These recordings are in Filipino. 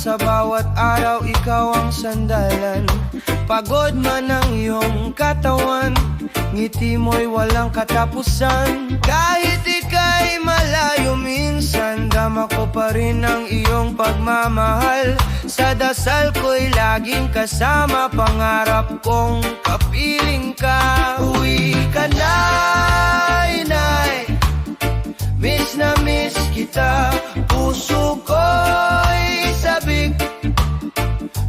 Sa bawat araw, ikaw ang sandalan. Pagod man ang iyong katawan, ngiti mo'y walang katapusan. Kahit ika'y malayo minsan, dama ko pa rin ang iyong pagmamahal. Sa dasal ko'y laging kasama, pangarap kong kapiling ka. Uwi ka na, inay, miss na miss kita. Puso ko'y sabik,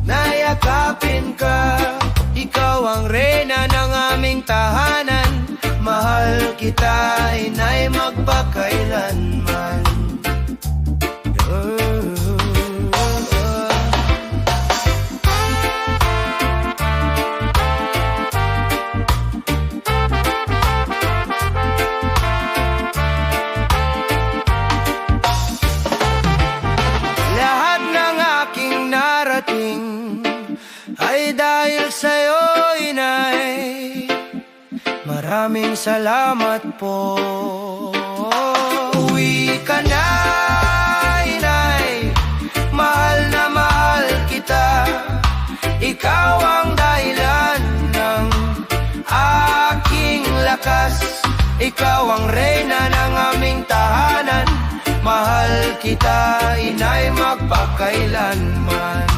nayakapin ka. Ikaw ang reyna ng aming tahanan. Mahal kita, inay, magpakailanman. Ay dahil sa'yo, inay, maraming salamat po. Uwi ka na, inay, mahal na mahal kita. Ikaw ang dahilan ng aking lakas. Ikaw ang reyna ng aming tahanan. Mahal kita, inay, magpakailanman.